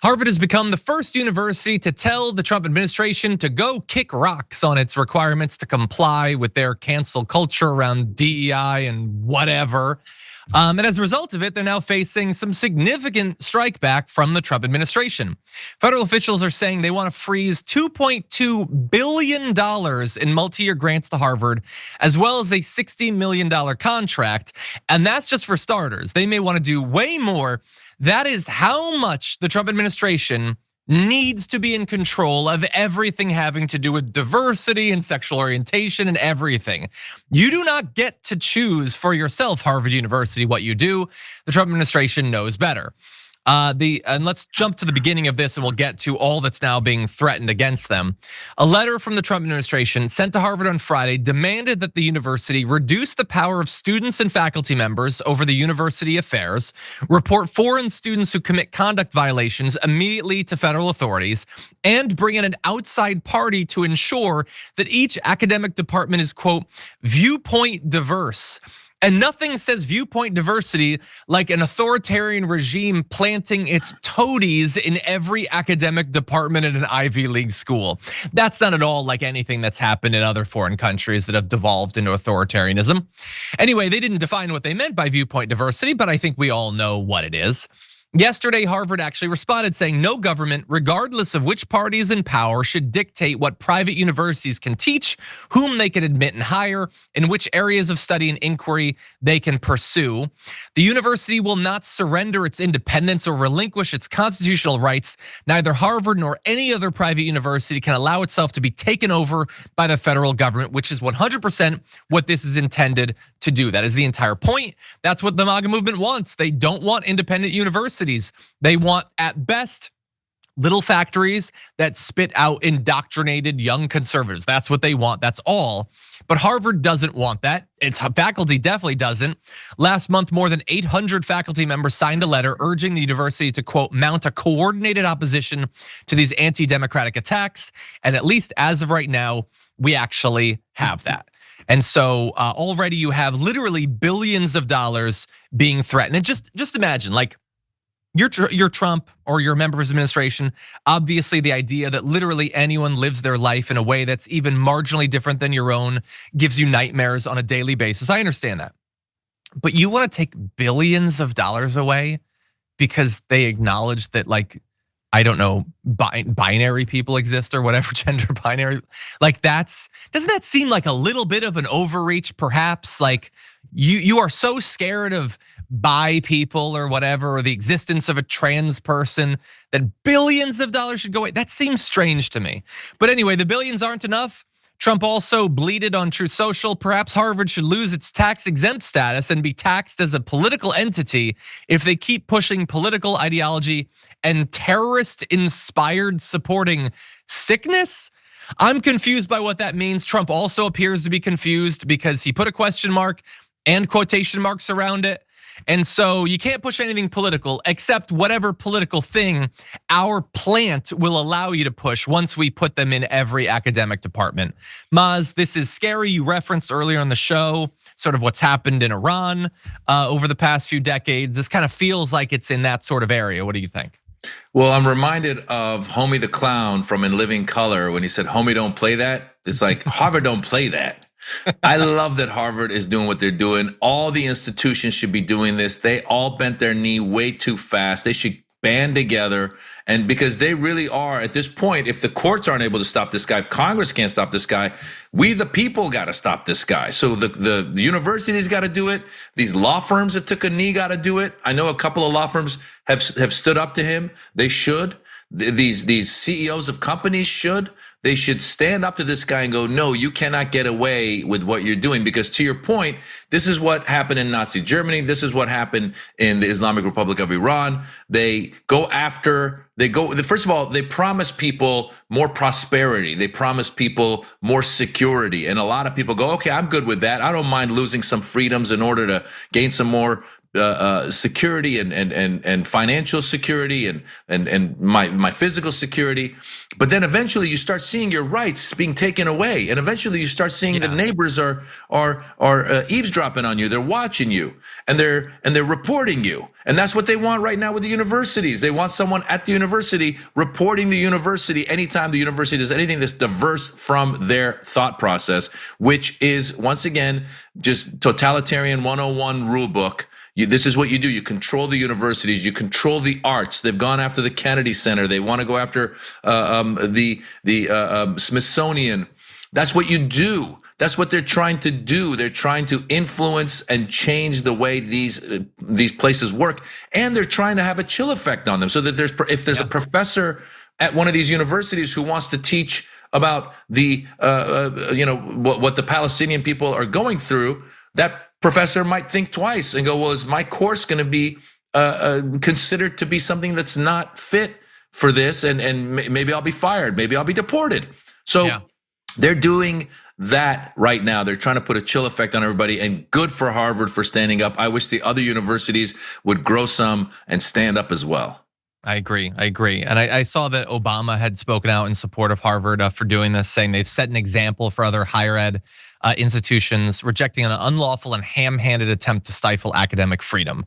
Harvard has become the first university to tell the Trump administration to go kick rocks on its requirements to comply with their cancel culture around DEI and whatever. And as a result of it, they're now facing some significant strike back from the Trump administration. Federal officials are saying they want to freeze $2.2 billion in multi-year grants to Harvard, as well as a $60 million contract. And that's just for starters. They may want to do way more. That is how much the Trump administration needs to be in control of everything having to do with diversity and sexual orientation and everything. You do not get to choose for yourself, Harvard University, what you do. The Trump administration knows better. And let's jump to the beginning of this and we'll get to all that's now being threatened against them. A letter from the Trump administration sent to Harvard on Friday demanded that the university reduce the power of students and faculty members over the university affairs, report foreign students who commit conduct violations immediately to federal authorities, and bring in an outside party to ensure that each academic department is, quote, viewpoint diverse. And nothing says viewpoint diversity like an authoritarian regime planting its toadies in every academic department at an Ivy League school. That's not at all like anything that's happened in other foreign countries that have devolved into authoritarianism. Anyway, they didn't define what they meant by viewpoint diversity, but I think we all know what it is. Yesterday, Harvard actually responded saying no government, regardless of which party is in power, should dictate what private universities can teach, whom they can admit and hire, and which areas of study and inquiry they can pursue. The university will not surrender its independence or relinquish its constitutional rights. Neither Harvard nor any other private university can allow itself to be taken over by the federal government, which is 100% what this is intended to do. That is the entire point. That's what the MAGA movement wants. They don't want independent universities. They want, at best, little factories that spit out indoctrinated young conservatives. That's what they want, that's all. But Harvard doesn't want that. Its faculty definitely doesn't. Last month, more than 800 faculty members signed a letter urging the university to, quote, mount a coordinated opposition to these anti-democratic attacks. And at least as of right now, we actually have that. And so already you have literally billions of dollars being threatened. And just imagine, like, you're Trump or you're a member of his administration. Obviously, the idea that literally anyone lives their life in a way that's even marginally different than your own gives you nightmares on a daily basis. I understand that. But you want to take billions of dollars away because they acknowledge that, like, I don't know, binary people exist or whatever gender binary. Like, doesn't that seem like a little bit of an overreach perhaps? Like, you are so scared of bi people or whatever, or the existence of a trans person, that billions of dollars should go away. That seems strange to me. But anyway, the billions aren't enough. Trump also bleated on Truth Social, perhaps Harvard should lose its tax-exempt status and be taxed as a political entity if they keep pushing political ideology and terrorist-inspired supporting sickness. I'm confused by what that means. Trump also appears to be confused because he put a question mark and quotation marks around it. And so you can't push anything political except whatever political thing our plant will allow you to push once we put them in every academic department. Maz, this is scary. You referenced earlier on the show sort of what's happened in Iran over the past few decades. This kind of feels like it's in that sort of area. What do you think? Well, I'm reminded of Homie the Clown from In Living Color when he said, "Homie, don't play that." It's like, Harvard don't play that. I love that Harvard is doing what they're doing. All the institutions should be doing this. They all bent their knee way too fast. They should band together. And because they really are at this point, if the courts aren't able to stop this guy, if Congress can't stop this guy, we the people got to stop this guy. So the universities got to do it. These law firms that took a knee got to do it. I know a couple of law firms have stood up to him. They should. These CEOs of companies should. They should stand up to this guy and go, no, you cannot get away with what you're doing. Because to your point, this is what happened in Nazi Germany. This is what happened in the Islamic Republic of Iran. They go after, first of all, they promise people more prosperity. They promise people more security. And a lot of people go, okay, I'm good with that. I don't mind losing some freedoms in order to gain some more security and financial security and my physical security. But then eventually you start seeing your rights being taken away, and eventually you start seeing the neighbors are eavesdropping on you. They're watching you, and they're reporting you. And that's what they want right now with the universities. They want someone at the university reporting the university anytime the university does anything that's diverse from their thought process, which is, once again, just totalitarian 101 rule book. This is what you do. You control the universities. You control the arts. They've gone after the Kennedy Center. They want to go after the Smithsonian. That's what you do. That's what they're trying to do. They're trying to influence and change the way these places work, and they're trying to have a chill effect on them. So that if there's a professor at one of these universities who wants to teach about the what the Palestinian people are going through, that professor might think twice and go, well, is my course going to be considered to be something that's not fit for this? And maybe I'll be fired. Maybe I'll be deported. So they're doing that right now. They're trying to put a chill effect on everybody, and good for Harvard for standing up. I wish the other universities would grow some and stand up as well. I agree. And I saw that Obama had spoken out in support of Harvard for doing this, saying they've set an example for other higher ed institutions, rejecting an unlawful and ham-handed attempt to stifle academic freedom.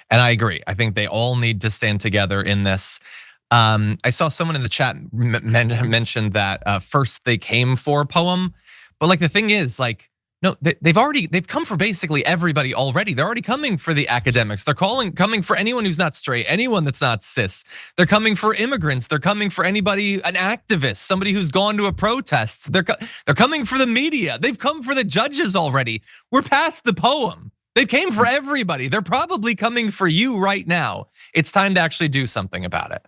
And I agree. I think they all need to stand together in this. I saw someone in the chat mention that first they came for a poem, but like the thing is, like, no, they've come for basically everybody already. They're already coming for the academics. They're coming for anyone who's not straight, anyone that's not cis. They're coming for immigrants. They're coming for anybody, an activist, somebody who's gone to a protest. They're coming for the media. They've come for the judges already. We're past the poem. They've came for everybody. They're probably coming for you right now. It's time to actually do something about it.